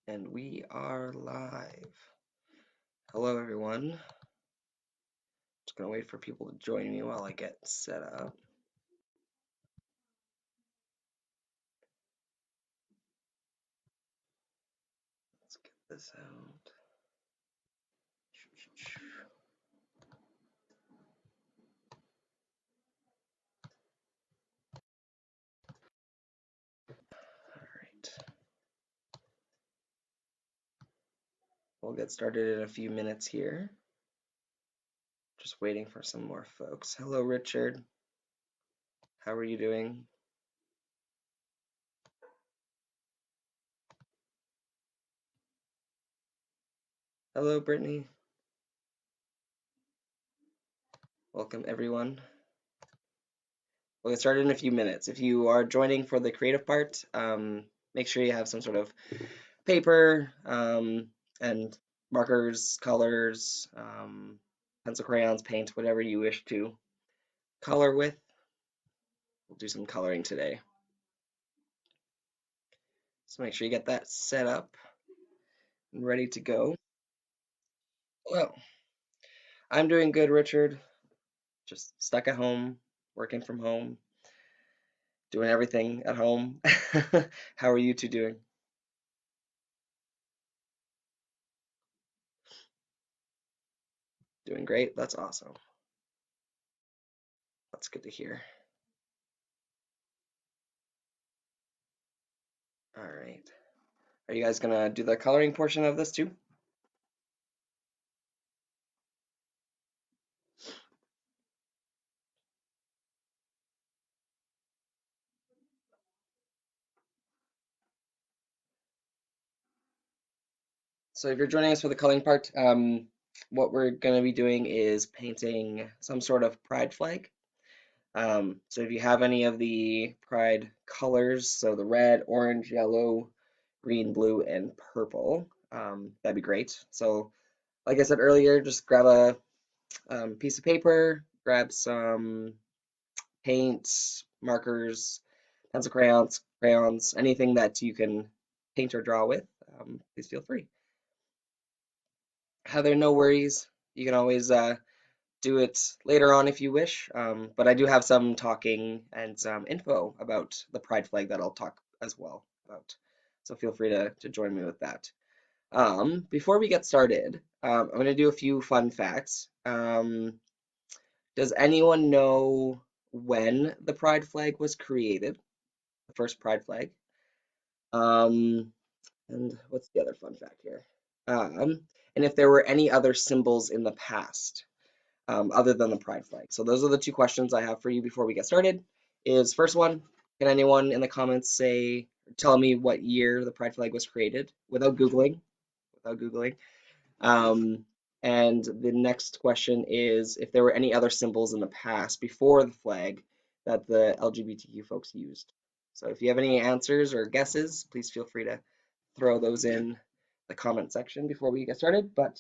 And we are live. Hello, everyone. Just gonna wait for people to join me while I get set up. Let's get this out. All right. We'll get started in a few minutes here. Just waiting for some more folks. Hello, Richard. How are you doing? Hello, Brittany. Welcome, everyone. We'll get started in a few minutes. If you are joining for the creative part, make sure you have some sort of paper and markers, colors, pencil, crayons, paint, whatever you wish to color with. We'll do some coloring today. So make sure you get that set up and ready to go. Well, I'm doing good, Richard. Just stuck at home, working from home, doing everything at home. How are you two doing? Doing great. That's awesome. That's good to hear. All right. Are you guys gonna do the coloring portion of this too? So if you're joining us for the coloring part, what we're going to be doing is painting some sort of pride flag. So if you have any of the pride colors, so the red, orange, yellow, green, blue, and purple, that'd be great. So like I said earlier, just grab a piece of paper, grab some paint, markers, pencil crayons, anything that you can paint or draw with, please feel free. Heather, no worries. You can always do it later on if you wish. But I do have some talking and some info about the pride flag that I'll talk as well about. So feel free to join me with that. Before we get started, I'm going to do a few fun facts. Does anyone know when the pride flag was created? The first pride flag? Um, and what's the other fun fact here? Um, and if there were any other symbols in the past other than the pride flag. So those are the two questions I have for you before we get started. Is first one, can anyone in the comments tell me what year the pride flag was created without Googling? Without Googling. Um, and the next question is if there were any other symbols in the past before the flag that the LGBTQ folks used. So if you have any answers or guesses, please feel free to throw those in the comment section before we get started. But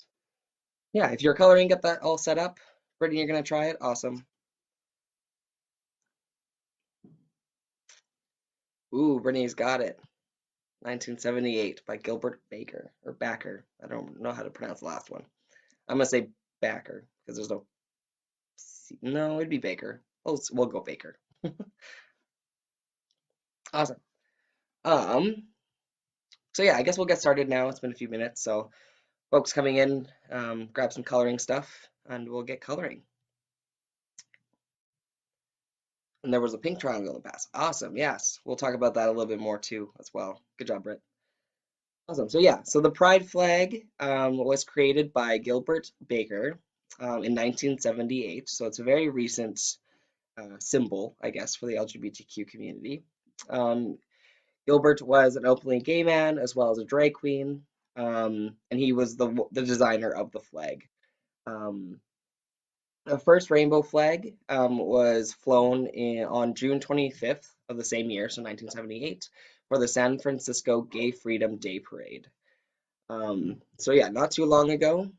yeah, if you're coloring, get that all set up. Brittany, you're gonna try it. Awesome. Ooh, Brittany's got it. 1978 by Gilbert Baker or Backer. I don't know how to pronounce the last one. I'm gonna say Backer because there's no C. No, it'd be Baker. We'll go Baker. Awesome. Um, so yeah, I guess we'll get started now. It's been a few minutes, so folks coming in, grab some coloring stuff, and we'll get coloring. And there was a pink triangle in the past. Awesome. Yes, we'll talk about that a little bit more too as well. Good job, Britt. Awesome. So yeah, so the pride flag was created by Gilbert Baker in 1978. So it's a very recent symbol, I guess, for the LGBTQ community. Um, Gilbert was an openly gay man as well as a drag queen, and he was the designer of the flag. Um, the first rainbow flag was flown on June 25th of the same year, so 1978, for the San Francisco Gay Freedom Day Parade. So yeah, not too long ago,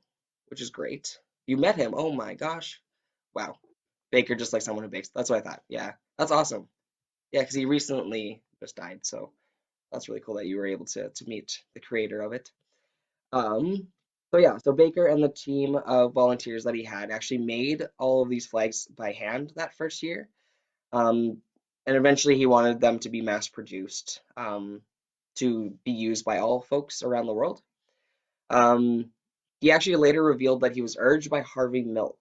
which is great. You met him. Oh my gosh. Wow. Baker just like someone who bakes. That's what I thought. Yeah. That's awesome. Yeah, because he recently just died, so that's really cool that you were able to meet the creator of it. Um, so yeah, so Baker and the team of volunteers that he had actually made all of these flags by hand that first year. Um, and eventually he wanted them to be mass produced, to be used by all folks around the world. Um, he actually later revealed that he was urged by Harvey Milk,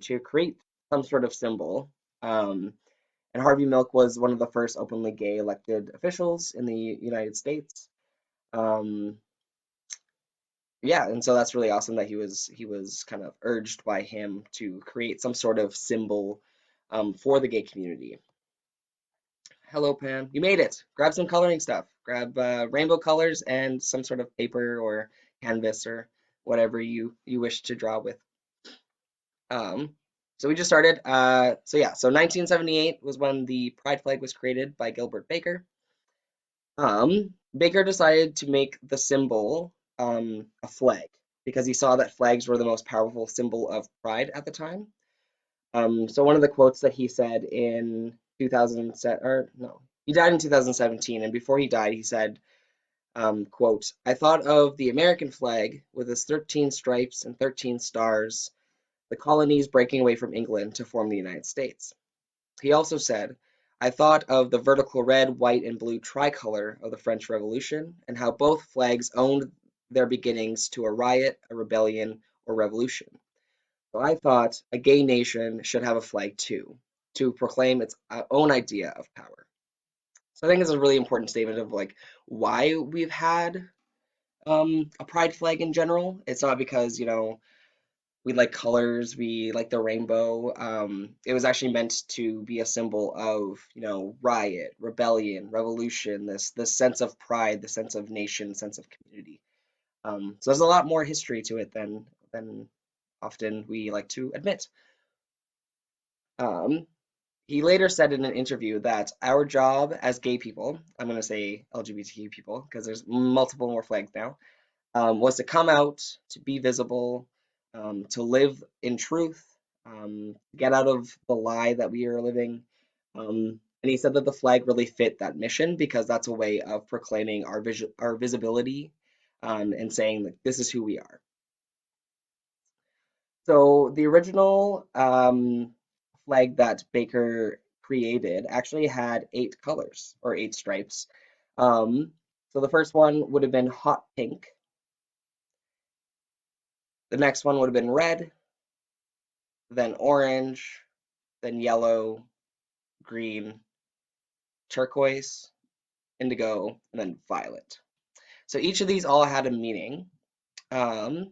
to create some sort of symbol. Um, and Harvey Milk was one of the first openly gay elected officials in the United States. Um, yeah, and so that's really awesome that he was kind of urged by him to create some sort of symbol, for the gay community. Hello, Pam. You made it. Grab some coloring stuff. Grab rainbow colors and some sort of paper or canvas or whatever you wish to draw with. Um, so we just started. So yeah, so 1978 was when the pride flag was created by Gilbert Baker. Baker decided to make the symbol, a flag because he saw that flags were the most powerful symbol of pride at the time. So one of the quotes that he said in 2007, or no, he died in 2017, and before he died, he said, quote, "I thought of the American flag with its 13 stripes and 13 stars, the colonies breaking away from England to form the United States." He also said, "I thought of the vertical red, white, and blue tricolor of the French Revolution and how both flags owed their beginnings to a riot, a rebellion, or revolution. So I thought a gay nation should have a flag too, to proclaim its own idea of power." So I think it's a really important statement of like why we've had, a pride flag in general. It's not because, we like colors, we like the rainbow. It was actually meant to be a symbol of, riot, rebellion, revolution, this sense of pride, the sense of nation, sense of community. So there's a lot more history to it than often we like to admit. Um, he later said in an interview that our job as gay people, I'm going to say LGBTQ people because there's multiple more flags now, was to come out, to be visible, to live in truth, get out of the lie that we are living. And he said that the flag really fit that mission because that's a way of proclaiming our visibility, and saying that this is who we are. So the original, flag that Baker created actually had 8 colors or 8 stripes. Um, so the first one would have been hot pink. The next one would have been red, then orange, then yellow, green, turquoise, indigo, and then violet. So each of these all had a meaning. Um,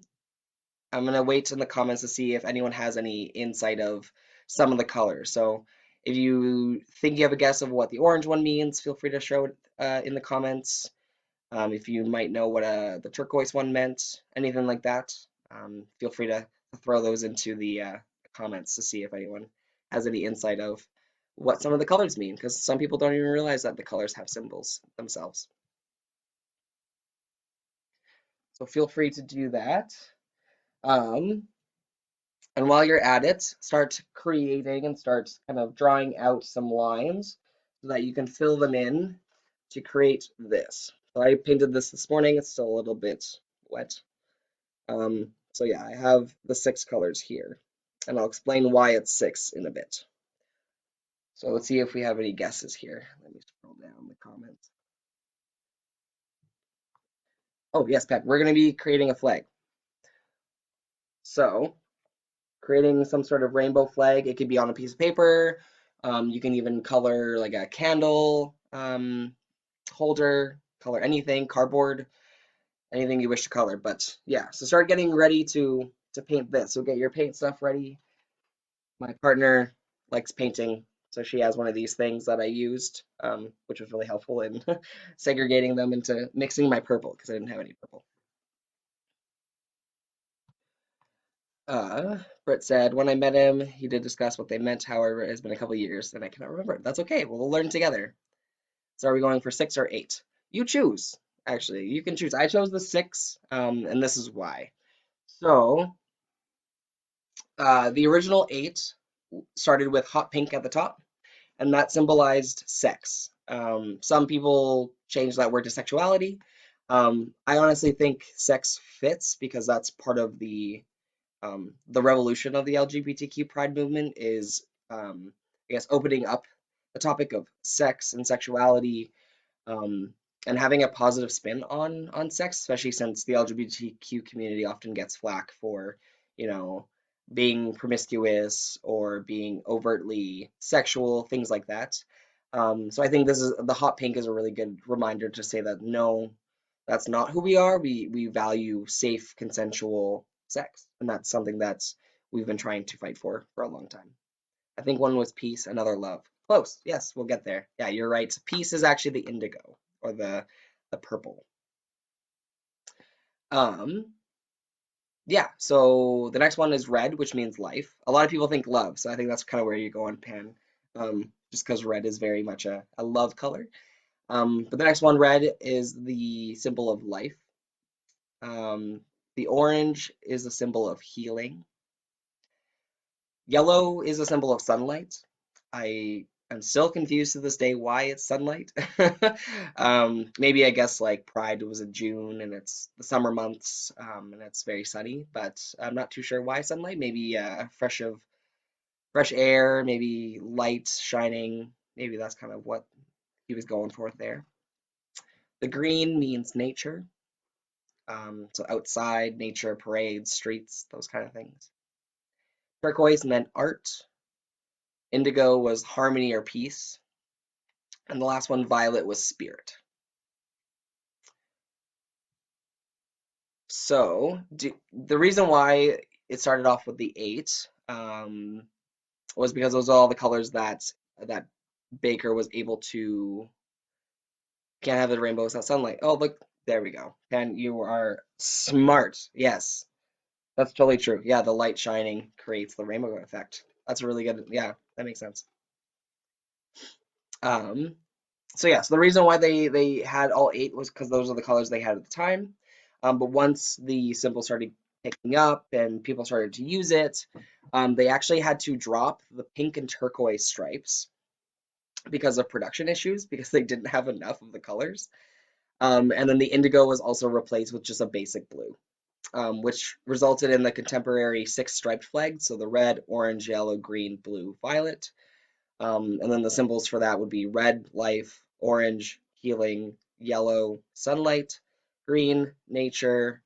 I'm gonna wait in the comments to see if anyone has any insight of some of the colors. So if you think you have a guess of what the orange one means, feel free to show it, in the comments. If you might know what the turquoise one meant, anything like that, feel free to throw those into the comments to see if anyone has any insight of what some of the colors mean, because some people don't even realize that the colors have symbols themselves. So feel free to do that. Um, and while you're at it, start creating and start kind of drawing out some lines so that you can fill them in to create this. So I painted this morning. It's still a little bit wet. So yeah, I have the 6 colors here, and I'll explain why it's 6 in a bit. So let's see if we have any guesses here. Let me scroll down the comments. Oh yes, Pat, we're going to be creating a flag. So creating some sort of rainbow flag. It could be on a piece of paper. You can even color like a candle, holder, color anything, cardboard, anything you wish to color. But yeah, so start getting ready to paint this. So get your paint stuff ready. My partner likes painting, so she has one of these things that I used, which was really helpful in segregating them into mixing my purple because I didn't have any purple. Britt said, when I met him, he did discuss what they meant. However, it has been a couple years and I cannot remember. That's okay. We'll learn together. So are we going for 6 or 8? You choose. Actually, you can choose. I chose the 6, and this is why. So, the original 8 started with hot pink at the top, and that symbolized sex. Some people change that word to sexuality. I honestly think sex fits because that's part of the revolution of the LGBTQ pride movement is, I guess, opening up the topic of sex and sexuality, um, and having a positive spin on sex, especially since the LGBTQ community often gets flack for, you know, being promiscuous or being overtly sexual, things like that. So I think this is the hot pink is a really good reminder to say that no, that's not who we are. We value safe, consensual sex, and that's something that's we've been trying to fight for a long time. I think one was peace, another love. Close. Yes, we'll get there. Yeah, you're right. Peace is actually the indigo or the purple. Um, yeah, so the next one is red, which means life. A lot of people think love, so I think that's kind of where you go on Pan. Just because red is very much a love color. But the next one, red, is the symbol of life. Um, the orange is a symbol of healing. Yellow is a symbol of sunlight. I am still confused to this day why it's sunlight. Maybe I guess like Pride was in June and it's the summer months, and it's very sunny, but I'm not too sure why sunlight. Maybe fresh air, maybe light shining. Maybe that's kind of what he was going for there. The green means nature. So outside, nature, parades, streets, those kind of things. Turquoise meant art. Indigo was harmony or peace. And the last one, violet, was spirit. So the reason why it started off with the eight, was because those are all the colors that Baker was able to. Can't have the rainbow without sunlight. Oh, look, there we go. And you are smart. Yes, that's totally true. Yeah, the light shining creates the rainbow effect. That's really good. Yeah, that makes sense. Um, so yeah, so the reason why they had all eight was because those are the colors they had at the time. But once the symbol started picking up and people started to use it, they actually had to drop the pink and turquoise stripes because of production issues because they didn't have enough of the colors. And then the indigo was also replaced with just a basic blue, which resulted in the contemporary six striped flag. So the red, orange, yellow, green, blue, violet. And then the symbols for that would be red, life; orange, healing; yellow, sunlight; green, nature;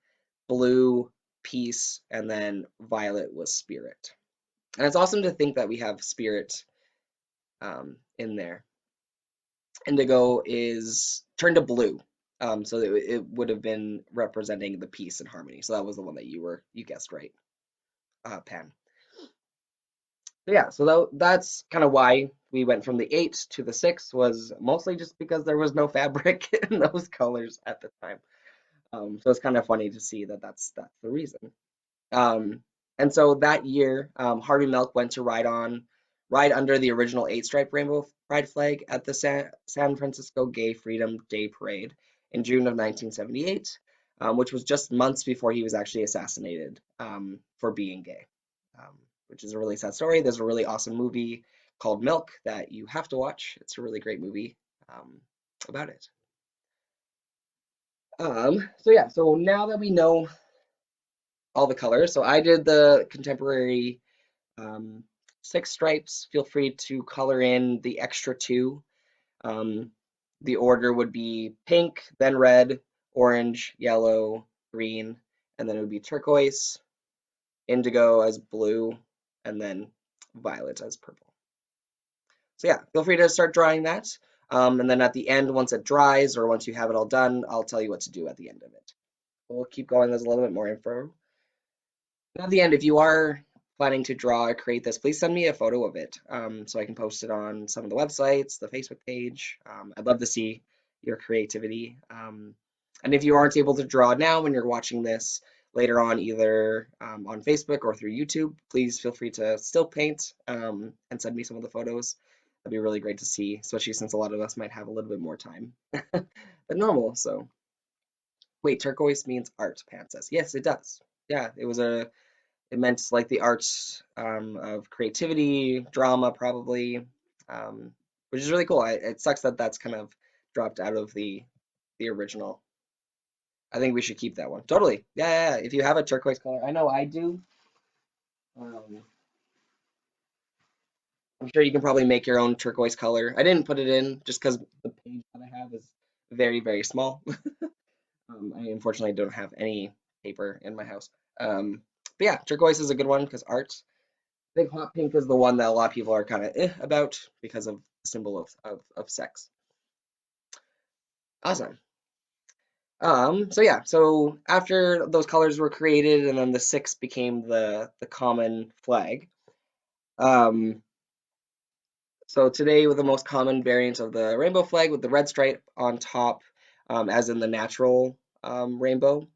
blue, peace; and then violet was spirit. And it's awesome to think that we have spirit, in there. Indigo is turned to blue. So it would have been representing the peace and harmony. So that was the one that you guessed right, Pan. So yeah, so that's kind of why we went from the eight to the six was mostly just because there was no fabric in those colors at the time. So it's kind of funny to see that that's the reason. Um, and so that year, Harvey Milk went to ride under the original eight stripe rainbow pride flag at the San Francisco Gay Freedom Day Parade in June of 1978, which was just months before he was actually assassinated, for being gay, which is a really sad story. There's a really awesome movie called Milk that you have to watch. It's a really great movie, about it. So yeah, so now that we know all the colors, so I did the contemporary, um, six stripes. Feel free to color in the extra two. Um, the order would be pink, then red, orange, yellow, green, and then it would be turquoise, indigo as blue, and then violet as purple. So yeah, feel free to start drawing that. And then at the end, once it dries or once you have it all done, I'll tell you what to do at the end of it. We'll keep going. There's a little bit more info. At the end, if you are planning to draw or create this, please send me a photo of it, so I can post it on some of the websites, the Facebook page. I'd love to see your creativity. And if you aren't able to draw now when you're watching this later on, either, on Facebook or through YouTube, please feel free to still paint, and send me some of the photos. That'd be really great to see, especially since a lot of us might have a little bit more time than normal. So, wait, turquoise means art, Pan says. Yes, it does. Yeah, it meant like the arts, of creativity, drama, probably, um, which is really cool. It sucks that that's kind of dropped out of the original. I think we should keep that one. Totally. Yeah, yeah, yeah. If you have a turquoise color, I know I do. Um, I'm sure you can probably make your own turquoise color. I didn't put it in just because the page that I have is very, very small. I unfortunately don't have any paper in my house. But yeah, turquoise is a good one because art. I think hot pink is the one that a lot of people are kind of about because of the symbol of sex. Awesome. So yeah, so after those colors were created and then the six became the common flag. Um, so today with the most common variant of the rainbow flag with the red stripe on top, as in the natural rainbow.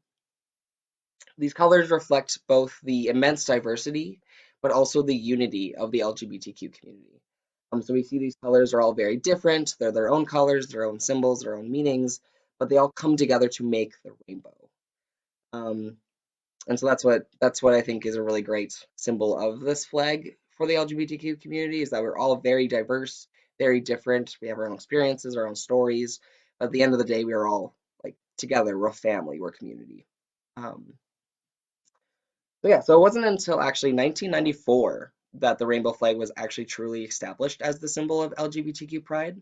These colors reflect both the immense diversity, but also the unity of the LGBTQ community. So we see these colors are all very different. They're their own colors, their own symbols, their own meanings, but they all come together to make the rainbow. Um, and so that's what I think is a really great symbol of this flag for the LGBTQ community is that we're all very diverse, very different. We have our own experiences, our own stories. But at the end of the day, we are all like together. We're a family. We're a community. Um, so yeah, so it wasn't until actually 1994 that the rainbow flag was actually truly established as the symbol of LGBTQ pride,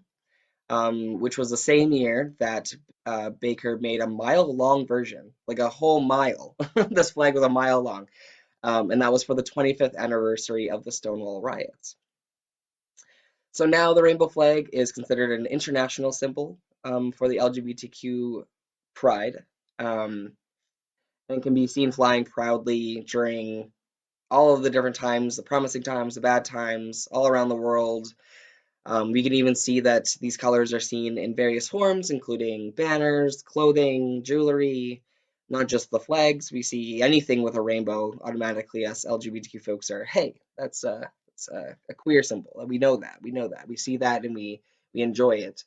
which was the same year that Baker made a mile-long version, like a whole mile. This flag was a mile long, and that was for the 25th anniversary of the Stonewall riots. So now the rainbow flag is considered an international symbol for the LGBTQ pride, um, and can be seen flying proudly during all of the different times, the promising times, the bad times, all around the world. We can even see that these colors are seen in various forms, including banners, clothing, jewelry, not just the flags. We see anything with a rainbow, automatically us LGBTQ folks are, hey, that's a queer symbol. We know that. We know that. We see that and we enjoy it.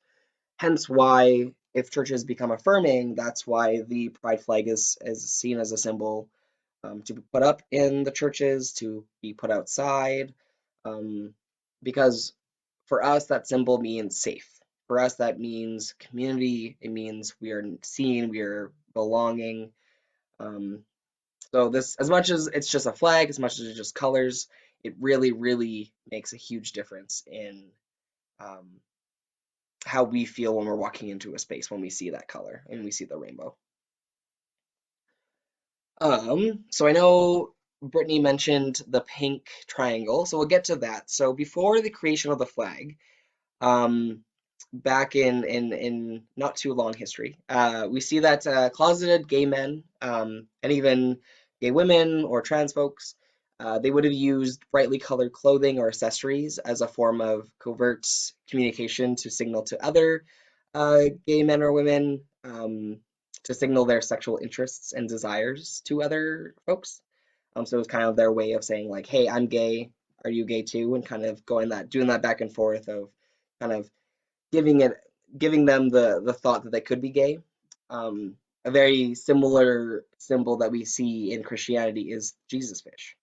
Hence why if churches become affirming, that's why the pride flag is seen as a symbol to be put up in the churches, to be put outside, um, because for us, that symbol means safe. For us, that means community. It means we are seen, we are belonging. Um, so this, as much as it's just a flag, as much as it's just colors, it really, really makes a huge difference in um, how we feel when we're walking into a space when we see that color and we see the rainbow. So I know Brittany mentioned the pink triangle, so we'll get to that. So before the creation of the flag, um, back in not too long history, we see that closeted gay men and even gay women or trans folks, they would have used brightly colored clothing or accessories as a form of covert communication to signal to other gay men or women, to signal their sexual interests and desires to other folks. So it was kind of their way of saying like, "Hey, I'm gay. Are you gay too?" And kind of doing that back and forth of kind of giving it, giving them the thought that they could be gay. A very similar symbol that we see in Christianity is Jesus fish.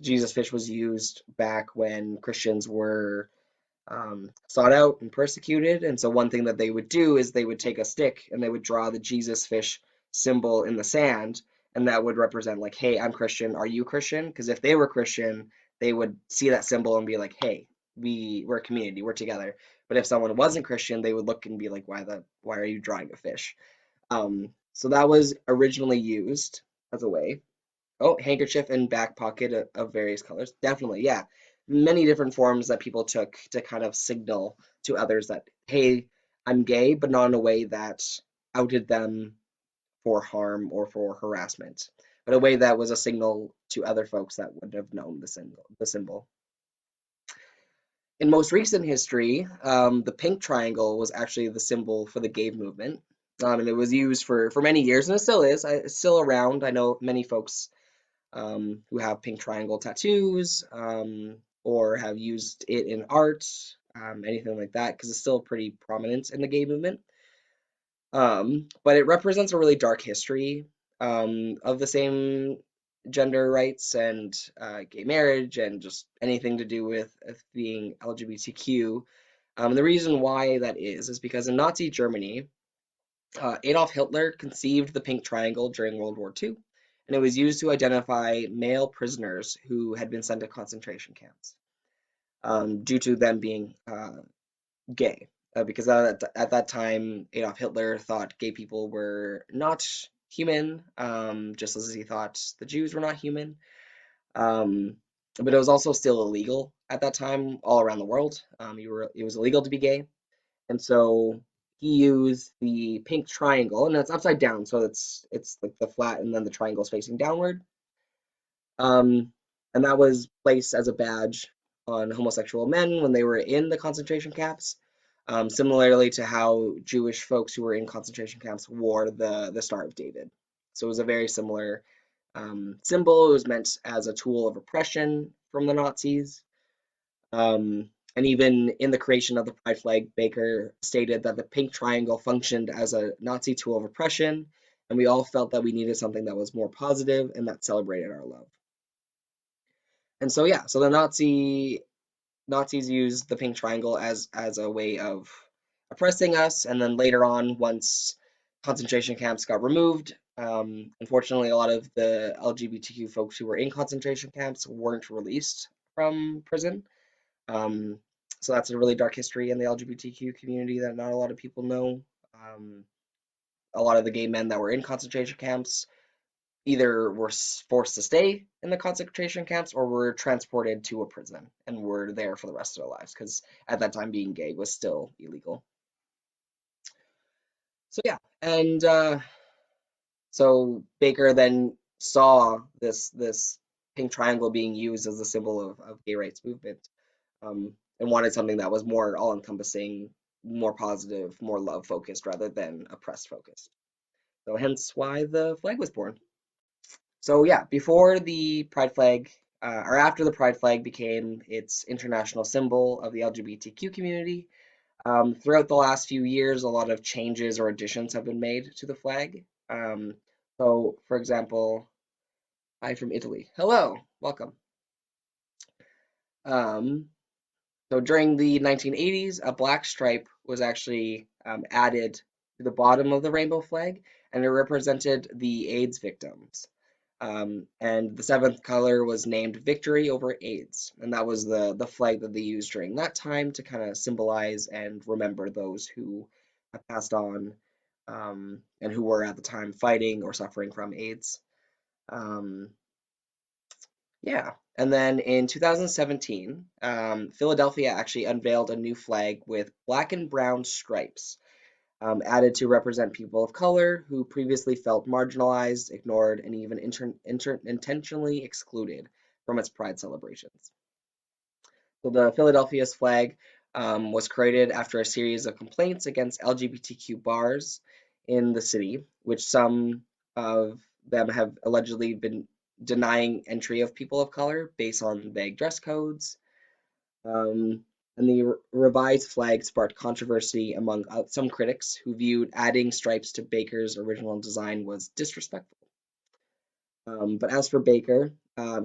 Jesus fish was used back when Christians were sought out and persecuted. And so one thing that they would do is they would take a stick and they would draw the Jesus fish symbol in the sand, and that would represent like, hey, I'm Christian. Are you Christian? Because if they were Christian, they would see that symbol and be like, hey, we're a community, we're together. But if someone wasn't Christian, they would look and be like, why are you drawing a fish? So that was originally used as a way. Oh, handkerchief and back pocket of various colors. Definitely, yeah. Many different forms that people took to kind of signal to others that, hey, I'm gay, but not in a way that outed them for harm or for harassment, but a way that was a signal to other folks that would have known the symbol. The symbol. In most recent history, the pink triangle was actually the symbol for the gay movement. And it was used for many years, and it still is. It's still around. I know many folks who have pink triangle tattoos, or have used it in art, anything like that, because it's still pretty prominent in the gay movement. But it represents a really dark history of the same gender rights and gay marriage and just anything to do with being LGBTQ. The reason why that is because in Nazi Germany, Adolf Hitler conceived the pink triangle during World War II, and it was used to identify male prisoners who had been sent to concentration camps due to them being gay. Because at that time, Adolf Hitler thought gay people were not human, just as he thought the Jews were not human. Um, but it was also still illegal at that time all around the world. It was illegal to be gay. And so he used the pink triangle, and it's upside down, so it's like the flat, and then the triangle is facing downward. Um, and that was placed as a badge on homosexual men when they were in the concentration camps, similarly to how Jewish folks who were in concentration camps wore the Star of David. So it was a very similar symbol. It was meant as a tool of oppression from the Nazis. And even in the creation of the Pride flag, Baker stated that the pink triangle functioned as a Nazi tool of oppression, and we all felt that we needed something that was more positive and that celebrated our love. And so yeah, so the Nazis used the pink triangle as a way of oppressing us, and then later on, once concentration camps got removed, unfortunately, a lot of the LGBTQ folks who were in concentration camps weren't released from prison. Um, so that's a really dark history in the LGBTQ community that not a lot of people know. Um, a lot of the gay men that were in concentration camps either were forced to stay in the concentration camps or were transported to a prison and were there for the rest of their lives because at that time being gay was still illegal. So yeah, and so Baker then saw this pink triangle being used as a symbol of gay rights movement, and wanted something that was more all-encompassing, more positive, more love-focused rather than oppressed-focused. So hence why the flag was born. So yeah, before the pride flag, or after the pride flag became its international symbol of the LGBTQ community, throughout the last few years, a lot of changes or additions have been made to the flag. So, for example, I'm from Italy. Hello, welcome. Um, So during the 1980s, a black stripe was actually added to the bottom of the rainbow flag, and it represented the AIDS victims. And the seventh color was named Victory over AIDS, and that was the flag that they used during that time to kind of symbolize and remember those who have passed on and who were at the time fighting or suffering from AIDS. Um, yeah. And then in 2017, Philadelphia actually unveiled a new flag with black and brown stripes added to represent people of color who previously felt marginalized, ignored, and even intentionally excluded from its pride celebrations. So the Philadelphia's flag was created after a series of complaints against LGBTQ bars in the city, which some of them have allegedly been denying entry of people of color based on vague dress codes. Um, and the revised flag sparked controversy among some critics who viewed adding stripes to Baker's original design was disrespectful. But as for Baker,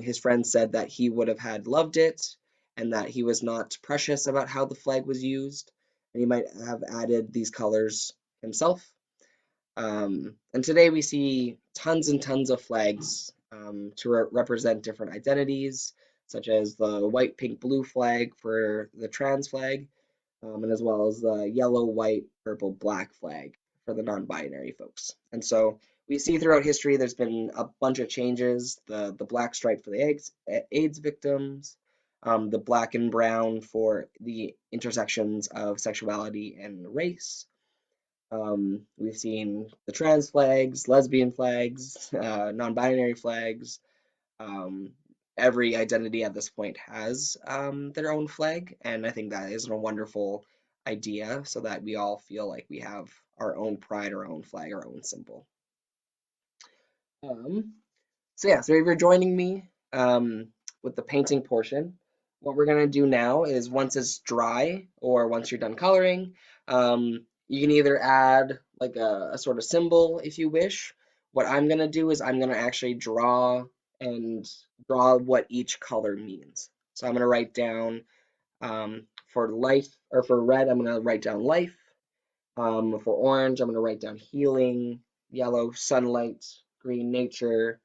his friends said that he would have had loved it and that he was not precious about how the flag was used, and he might have added these colors himself. And today we see tons and tons of flags to represent different identities, such as the white, pink, blue flag for the trans flag, and as well as the yellow, white, purple, black flag for the non-binary folks. And so we see throughout history there's been a bunch of changes. The black stripe for the AIDS victims, the black and brown for the intersections of sexuality and race. We've seen the trans flags, lesbian flags, non-binary flags. Um, every identity at this point has their own flag, and I think that is a wonderful idea so that we all feel like we have our own pride, our own flag, our own symbol. Um, so yeah, so if you're joining me with the painting portion, what we're gonna do now is once it's dry or once you're done coloring, you can either add like a sort of symbol if you wish. What I'm gonna do is I'm gonna actually and draw what each color means. So I'm gonna write down For life, or for red, I'm gonna write down life. For orange, I'm gonna write down healing. Yellow, sunlight. Green, nature.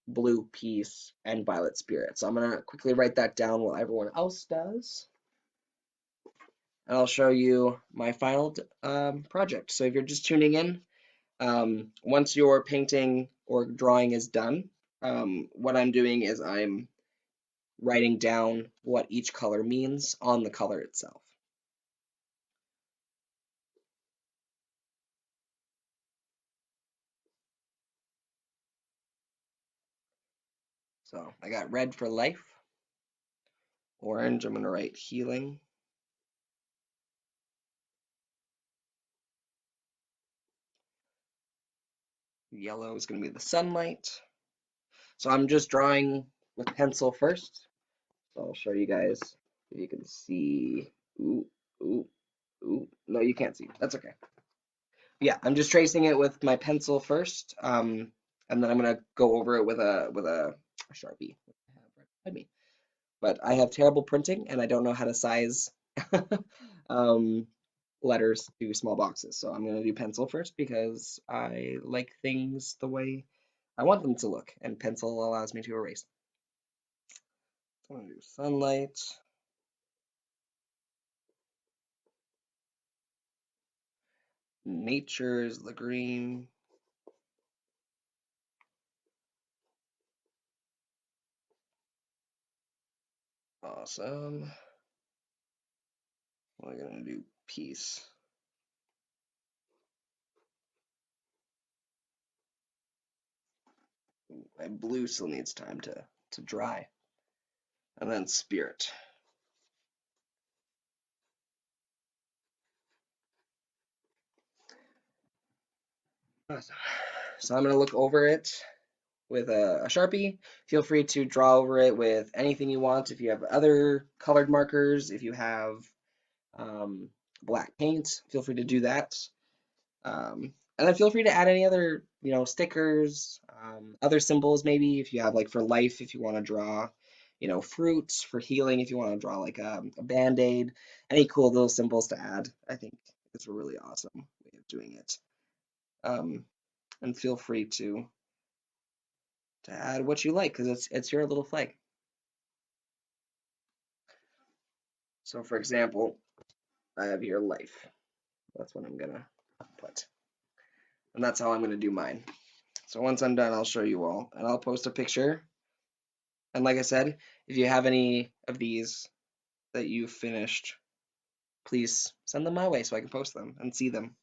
Blue, peace, and violet, spirit. So I'm gonna quickly write that down while everyone else does. And I'll show you my final project. So if you're just tuning in, once your painting or drawing is done, what I'm doing is I'm writing down what each color means on the color itself. So I got red for life, orange, I'm going to write healing, yellow is going to be the sunlight. So I'm just drawing with pencil first. So I'll show you guys if you can see. Ooh, ooh, ooh. No, you can't see. That's okay. Yeah, I'm just tracing it with my pencil first, and then I'm gonna go over it with a Sharpie. I have right behind me. But I have terrible printing, and I don't know how to size um, letters to small boxes. So I'm gonna do pencil first because I like things the way I want them to look, and pencil allows me to erase. I'm gonna do sunlight. Nature is the green. Awesome. We're gonna do peace. My blue still needs time to dry. And then spirit. Awesome. So I'm gonna look over it with a Sharpie. Feel free to draw over it with anything you want. If you have other colored markers, if you have um, black paint, feel free to do that. And then feel free to add any other, stickers, other symbols maybe if you have like for life, if you want to draw, fruits for healing, if you want to draw like a band-aid, any cool little symbols to add. I think it's a really awesome way of doing it. Um, and feel free to add what you like because it's your little flag. So for example, I have your life. That's what I'm gonna put. And that's how I'm gonna do mine. So once I'm done, I'll show you all and I'll post a picture. And like I said, if you have any of these that you've finished, please send them my way so I can post them and see them.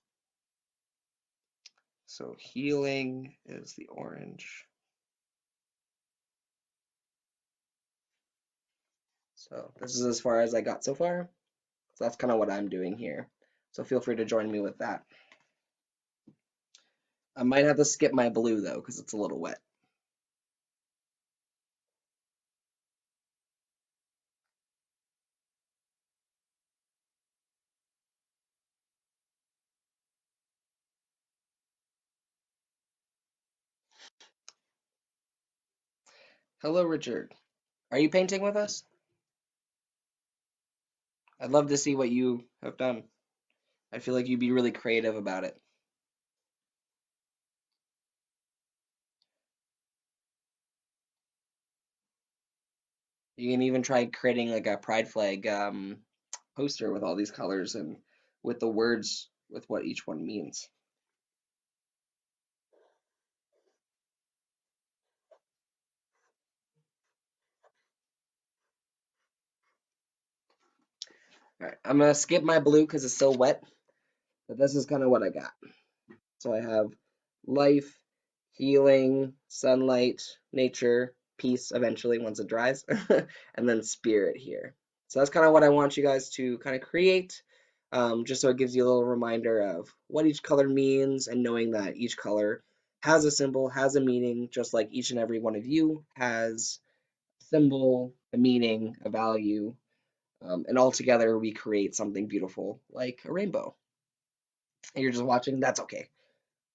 So healing is the orange. So this is as far as I got so far. So that's kind of what I'm doing here. So feel free to join me with that. I might have to skip my blue though, because it's a little wet. Hello, Richard. Are you painting with us? I'd love to see what you have done. I feel like you'd be really creative about it. You can even try creating like a pride flag poster with all these colors and with the words with what each one means. All right, I'm gonna skip my blue because it's still wet, but this is kind of what I got. So I have life, healing, sunlight, nature, peace eventually once it dries, and then spirit here. So that's kind of what I want you guys to kind of create, just so it gives you a little reminder of what each color means and knowing that each color has a symbol, has a meaning, just like each and every one of you has a symbol, a meaning, a value, and all together we create something beautiful like a rainbow. And you're just watching, that's okay.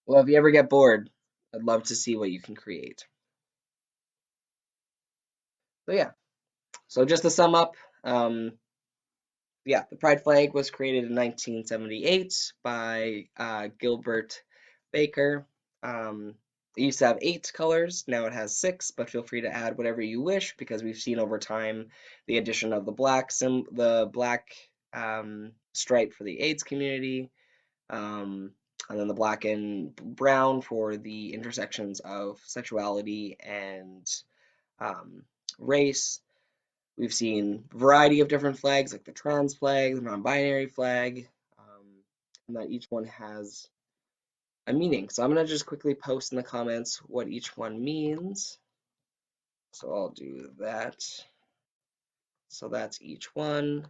Well, if you ever get bored, I'd love to see what you can create. So yeah, so just to sum up, um, Yeah, the pride flag was created in 1978 by Gilbert Baker. It used to have 8 colors, now it has 6, but feel free to add whatever you wish because we've seen over time the addition of the black stripe for the AIDS community, um, and then the black and brown for the intersections of sexuality and um, race. We've seen a variety of different flags, like the trans flag, the non-binary flag, and that each one has a meaning. So I'm going to just quickly post in the comments what each one means. So I'll do that. So that's each one.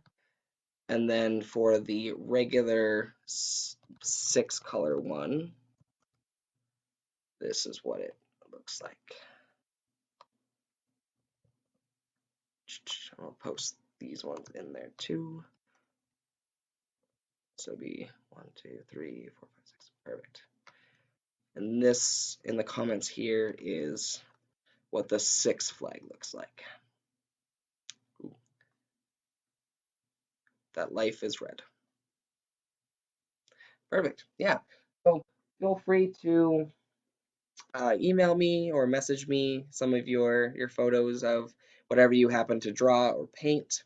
And then for the regular 6 color one, this is what it looks like. I'll post these ones in there too. So it'll be 1, 2, 3, 4, 5, 6. Perfect. And this in the comments here is what the 6 flag looks like. Ooh, that life is red. Perfect. Yeah. So feel free to email me or message me some of your photos of whatever you happen to draw or paint.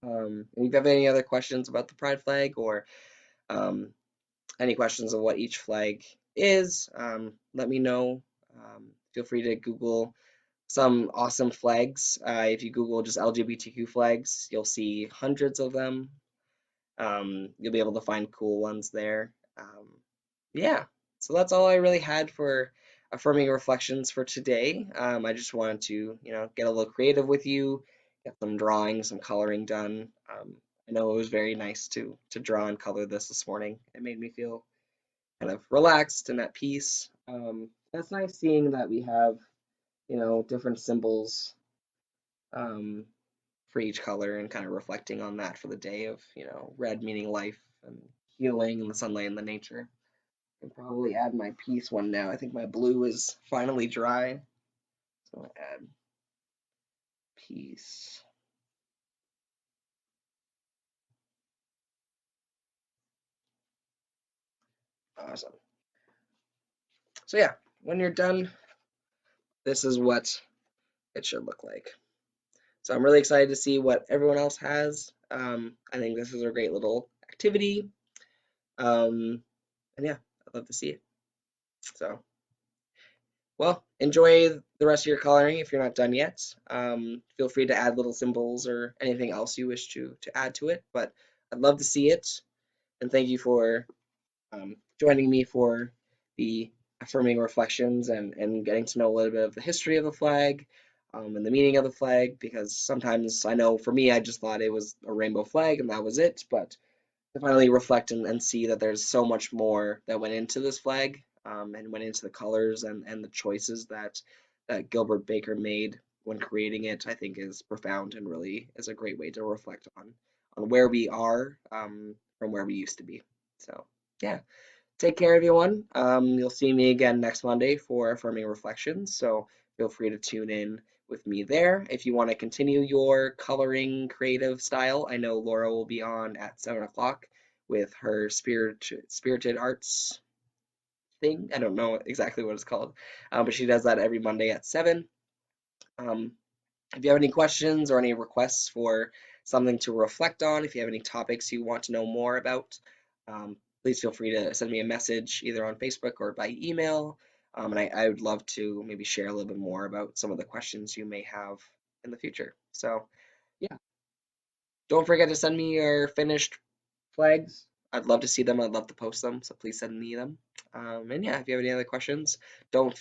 And if you have any other questions about the pride flag or um, any questions of what each flag is, let me know. Feel free to Google some awesome flags. If you Google just LGBTQ flags, you'll see hundreds of them. You'll be able to find cool ones there. Yeah, so that's all I really had for affirming reflections for today. I just wanted to, get a little creative with you, get some drawing, some coloring done. I know it was very nice to draw and color this morning. It made me feel kind of relaxed and at peace. It's nice seeing that we have, different symbols um, for each color and kind of reflecting on that for the day of, red meaning life and healing and the sunlight and the nature. I can probably add my peace one now. I think my blue is finally dry. So I'll add peace. Awesome. So yeah, when you're done, this is what it should look like. So I'm really excited to see what everyone else has. I think this is a great little activity. And yeah, I'd love to see it. So, well, enjoy the rest of your coloring if you're not done yet. Feel free to add little symbols or anything else you wish to add to it, but I'd love to see it. And thank you for joining me for the affirming reflections and getting to know a little bit of the history of the flag and the meaning of the flag, because sometimes I know for me, I just thought it was a rainbow flag and that was it, but to finally reflect and see that there's so much more that went into this flag and went into the colors and the choices that Gilbert Baker made when creating it, I think is profound and really is a great way to reflect on where we are from where we used to be. So yeah, take care, everyone. You'll see me again next Monday for Affirming Reflections. So feel free to tune in with me there. If you want to continue your coloring creative style, I know Laura will be on at 7 o'clock with her spirited arts thing. I don't know exactly what it's called, but she does that every Monday at 7. Um, if you have any questions or any requests for something to reflect on, if you have any topics you want to know more about, please feel free to send me a message either on Facebook or by email. And I would love to maybe share a little bit more about some of the questions you may have in the future. So, yeah, don't forget to send me your finished flags. I'd love to see them. I'd love to post them. So please send me them. And yeah, if you have any other questions, don't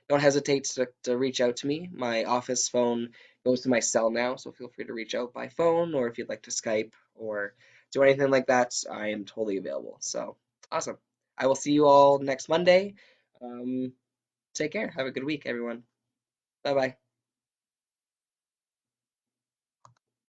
hesitate to reach out to me. My office phone goes to my cell now, so feel free to reach out by phone, or if you'd like to Skype or do anything like that, I am totally available. So awesome. I will see you all next Monday. Um, Take care. Have a good week, everyone. Bye bye.